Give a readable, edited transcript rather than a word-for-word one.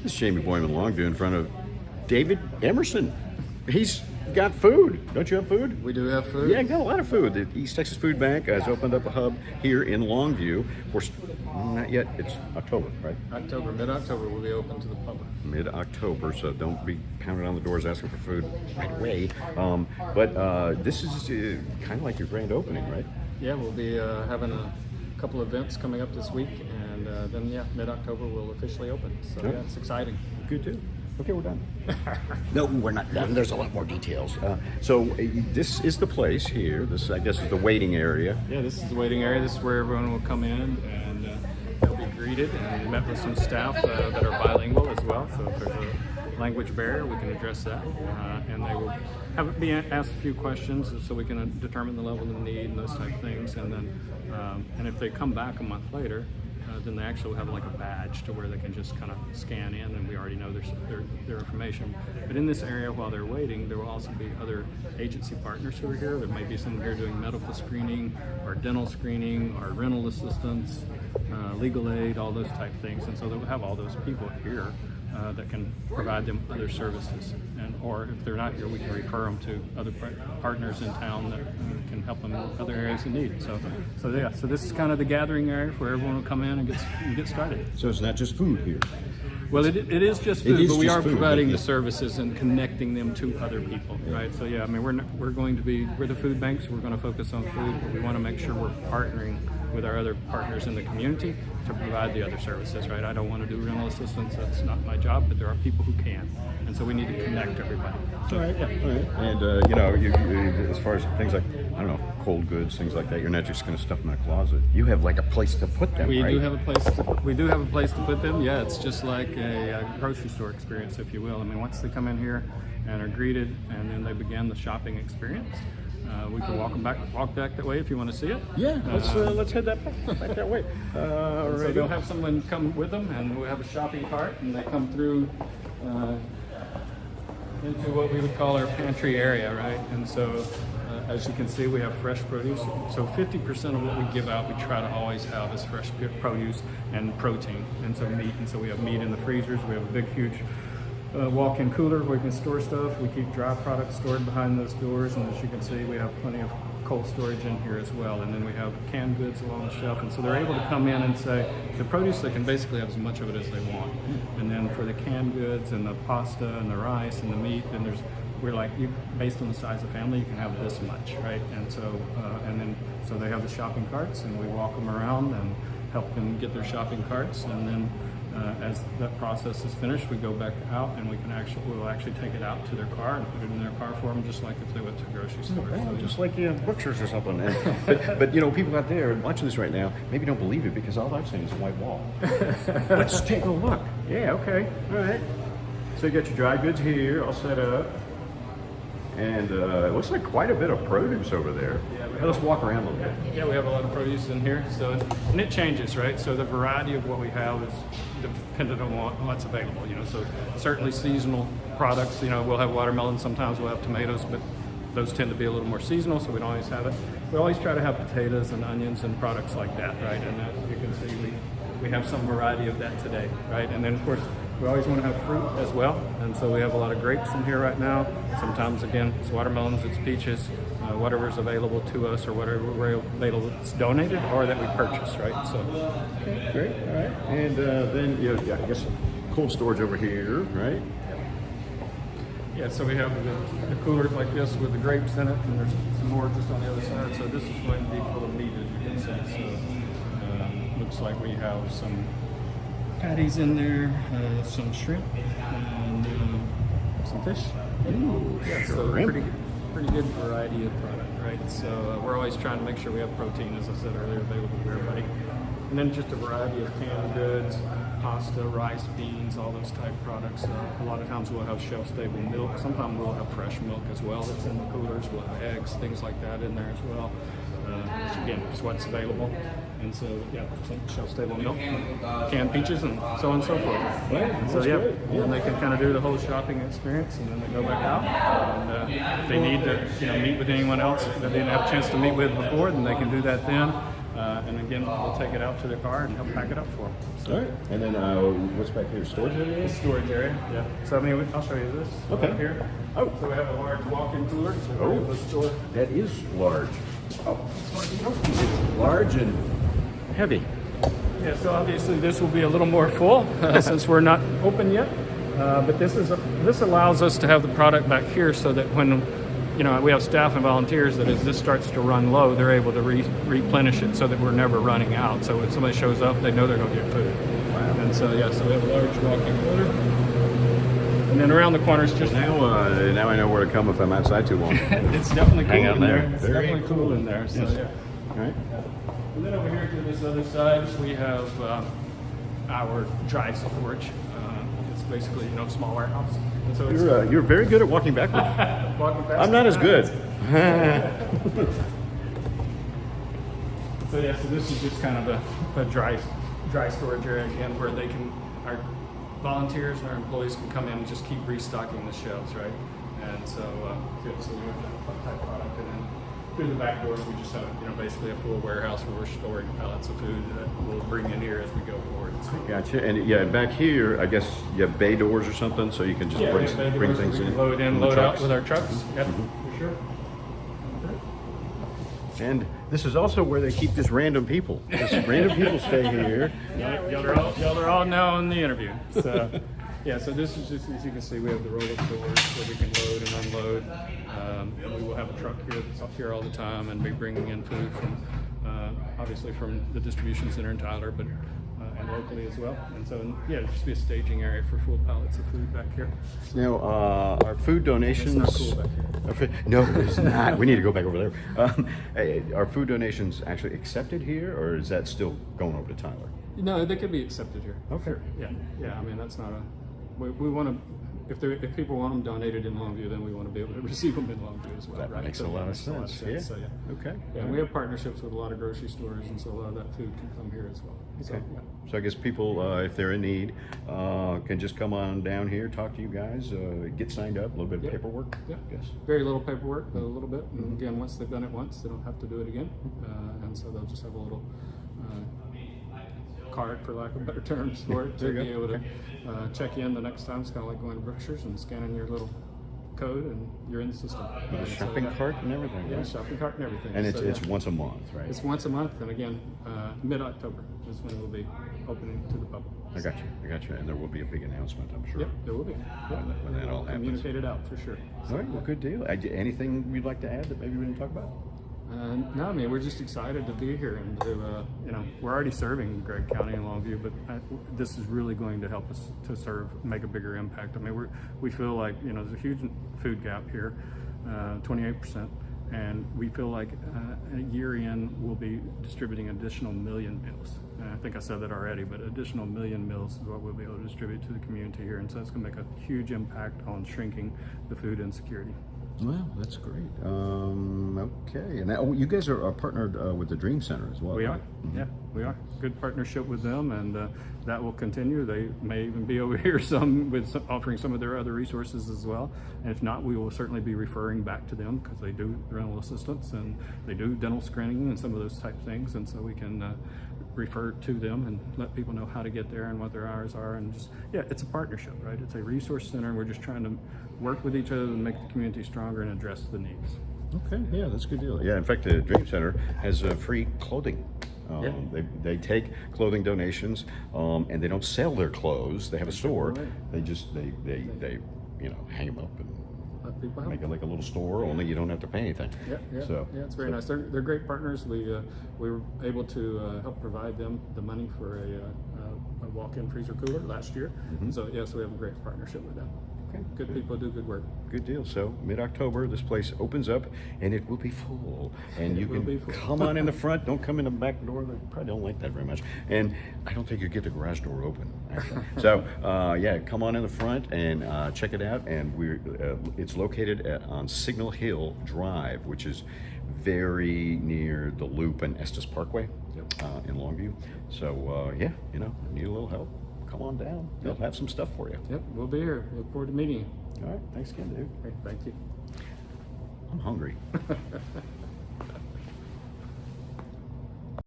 This is Jamey, Boyum, and Longview in front of David Emerson. He's got food. Don't you have food? We do have food. Yeah, got a lot of food. The East Texas Food Bank has opened up a hub here in Longview. Of course, not yet. It's October, right? Mid-October, we'll be open to the public. Mid-October, so don't be pounding on the doors asking for food right away. But this is kind of like your grand opening, right? Yeah, we'll be having a couple events coming up this week, and then mid-October we'll officially open. So yeah, it's exciting. Good too. Okay, we're done. No, we're not done. There's a lot more details. This is the place here. This, I guess, is the waiting area. Yeah, this is the waiting area. This is where everyone will come in and they'll be greeted and met with some staff that are bilingual as well. So if there's a language barrier, we can address that. And they will be asked a few questions so we can determine the level of need and those type of things. And then, and if they come back a month later, then they actually have like a badge to where they can just kind of scan in, and we already know their information. But in this area, while they're waiting, there will also be other agency partners who are here. There may be someone here doing medical screening or dental screening or rental assistance, legal aid, all those type of things. And so they'll have all those people here that can provide them other services. Or if they're not here, we can refer them to other partners in town that can help them in other areas of need. So this is kind of the gathering area where everyone will come in and get started. So it's not just food here. Well, it is just food, but we are providing the services and connecting them to other people, right? So yeah, I mean, we're the food banks. We're going to focus on food, but we want to make sure we're partnering with our other partners in the community to provide the other services, right? I don't want to do rental assistance. That's not my job, but there are people who can. And so we need to connect everybody. So, all right. And, you, as far as things like, I don't know, cold goods, things like that, you're not just going to stuff them in a closet. You have like a place to put them, right? We do have a place to put them. Yeah, it's just like a grocery store experience, if you will. I mean, once they come in here and are greeted and then they begin the shopping experience, we can walk back that way if you want to see it. Yeah, let's head back that way. So they'll have someone come with them, and we'll have a shopping cart, and they come through into what we would call our pantry area, right? And so, as you can see, we have fresh produce. So 50% of what we give out, we try to always have is fresh produce and protein, and so meat. And so we have meat in the freezers. We have a big, huge walk-in cooler where we can store stuff. We keep dry products stored behind those doors, and as you can see, we have plenty of cold storage in here as well. And then we have canned goods along the shelf, and so they're able to come in and say the produce, they can basically have as much of it as they want. And then for the canned goods and the pasta and the rice and the meat, then based on the size of the family, you can have this much, right? And so so they have the shopping carts, and we walk them around and help them get their shopping carts, and then as that process is finished, we go back out and we'll actually take it out to their car and put it in their car for them, just like if they went to a grocery store. So, just like butchers or something. But people out there watching this right now maybe don't believe it because all I've seen is a white wall. Let's take a look. Yeah, okay, all right. So you got your dry goods here all set up. And it looks like quite a bit of produce over there. Yeah, let's walk around a little bit. Yeah, we have a lot of produce in here. So, and it changes, right? So the variety of what we have is dependent on what's available. So certainly seasonal products. We'll have watermelon. Sometimes we'll have tomatoes, but those tend to be a little more seasonal, so we don't always have it. We always try to have potatoes and onions and products like that, right? And as you can see, we have some variety of that today, right? And then of course, we always want to have fruit as well, and so we have a lot of grapes in here right now. Sometimes, again, it's watermelons, it's peaches, whatever's available to us or whatever we're available that's donated or that we purchase, right? So, okay, great, all right. And then, I guess cold storage over here, right? Yeah, so we have the coolers like this with the grapes in it, and there's some more just on the other side. So this is going to be full of meat, as you can see. So looks like we have some patties in there, some shrimp, and some fish. Yeah, so pretty good variety of product, right? So we're always trying to make sure we have protein, as I said earlier, available to everybody. And then just a variety of canned goods, pasta, rice, beans, all those type products. A lot of times we'll have shelf-stable milk. Sometimes we'll have fresh milk as well that's in the coolers. We'll have eggs, things like that in there as well. Which again, is what's available. And so, yeah, shelf-stable milk, canned peaches, and so on and so forth. Right. So, and they can kind of do the whole shopping experience, and then they go back out. And if they need to, meet with anyone else that they didn't have a chance to meet with before, then they can do that then. And again, we'll take it out to the car and help pack it up for them. So, All right. And then what's back here? Storage area? storage area. Yeah. So I mean, I'll show you this. Okay. Right here. Oh. So we have a large walk-in cooler. So we're able to store. That is large. Oh, it's large and heavy. Yeah. So obviously this will be a little more full since we're not open yet. But this allows us to have the product back here so that when we have staff and volunteers that as this starts to run low, they're able to replenish it so that we're never running out. So when somebody shows up, they know they're going to get food. Wow. And so yeah, so we have a large walk-in cooler. And then around the corner is just Now I know where to come if I'm outside too long. it's definitely cool Hang out in there. there. It's Very definitely cool in there. So Yes. yeah. All right. And then over here to this other side, we have our dry storage. It's basically small warehouse. And so it's You're very good at walking backwards. walking fast. I'm not as good. So yeah, so this is just kind of a dry storage area again, where our volunteers and our employees can come in and just keep restocking the shelves, right? And so we have that type product, and then through the back door we just have basically a full warehouse where we're storing pallets of food that we'll bring in here as we go forward. So, Gotcha. And yeah, back here, I guess you have bay doors or something, so you can just bring things we in. can load in, from the load out trucks. with our trucks. Yep, for sure. And this is also where they keep just random people. Just random people stay here. Y'all are all now in the interview. So, yeah, so this is just, as you can see, we have the roll-up doors where we can load and unload. And we will have a truck here that's up here all the time and be bringing in food from, obviously from the distribution center in Tyler, but and locally as well. And so, yeah, it'll just be a staging area for full pallets of food back here. Now, our food donations. It's not cool back here. No, it's not. We need to go back over there. Are food donations actually accepted here, or is that still going over to Tyler? No, they could be accepted here. Okay. Yeah. I mean, that's not a. We want to. If people want them donated in Longview, then we want to be able to receive them in Longview as well. That right? makes So a lot that of makes sense. Yeah. So yeah. Okay. Yeah, and we have partnerships with a lot of grocery stores, and so a lot of that food can come here as well. So, Okay. yeah. So I guess people, if they're in need, can just come on down here, talk to you guys, get signed up, a little bit of Yep. paperwork. Yep. Yes. Very little paperwork, but a little bit. And again, once they've done it once, they don't have to do it again. And so they'll just have a little card, for lack of better terms, for it to There you be go. able to check in the next time. It's kind of like going to Brookshires and scanning your little code, and you're in the system. With a And so, shopping yeah. cart and everything. Yeah, right? shopping cart and everything. And it's So, it's yeah. once a month, right? It's once a month, and again, mid-October is when it will be opening to the public. I got you. And there will be a big announcement, I'm sure. Yep, there will be. When that all happens. Communicate it out for sure. All right, well, good deal. Anything you'd like to add that maybe we didn't talk about? No, I mean, we're just excited to be here and to, we're already serving Gregg County and Longview, but this is really going to help us to make a bigger impact. I mean, we feel like, there's a huge food gap here, 28%, and we feel like a year in, we'll be distributing additional 1 million meals. And I think I said that already, but additional 1 million meals is what we'll be able to distribute to the community here. And so it's going to make a huge impact on shrinking the food insecurity. Well, that's great. Okay, and now, you guys are partnered with the Dream Center as well. We right? are, yeah, we are. Good partnership with them, and that will continue. They may even be over here offering some of their other resources as well. And if not, we will certainly be referring back to them because they do rental assistance and they do dental screening and some of those type things. And so we can refer to them and let people know how to get there and what their hours are. And just, yeah, it's a partnership, right? It's a resource center, and we're just trying to work with each other and make the community stronger and address the needs. Okay, yeah, that's a good deal. Yeah, in fact, the Dream Center has free clothing. Yeah. They take clothing donations, and they don't sell their clothes. They have a store. Right. They just they hang them up and Let people help. make it like a little store. Only you don't have to pay anything. Yeah, So it's very nice. They're great partners. We were able to help provide them the money for a walk-in freezer cooler last year. So yes, we have a great partnership with them. Okay, Good people do good work. good deal. So mid-October, this place opens up, and it will be full. And you will be can full. come on in the front. Don't come in the back door. They probably don't like that very much. And I don't think you get the garage door open, actually. So yeah, come on in the front and check it out. And it's located on Signal Hill Drive, which is very near the Loop and Estes Parkway in Longview. So yeah, need a little help, come on down. They'll have some stuff for you. Yep, we'll be here. Look forward to meeting you. All right, thanks again, dude. Great, thank you. I'm hungry.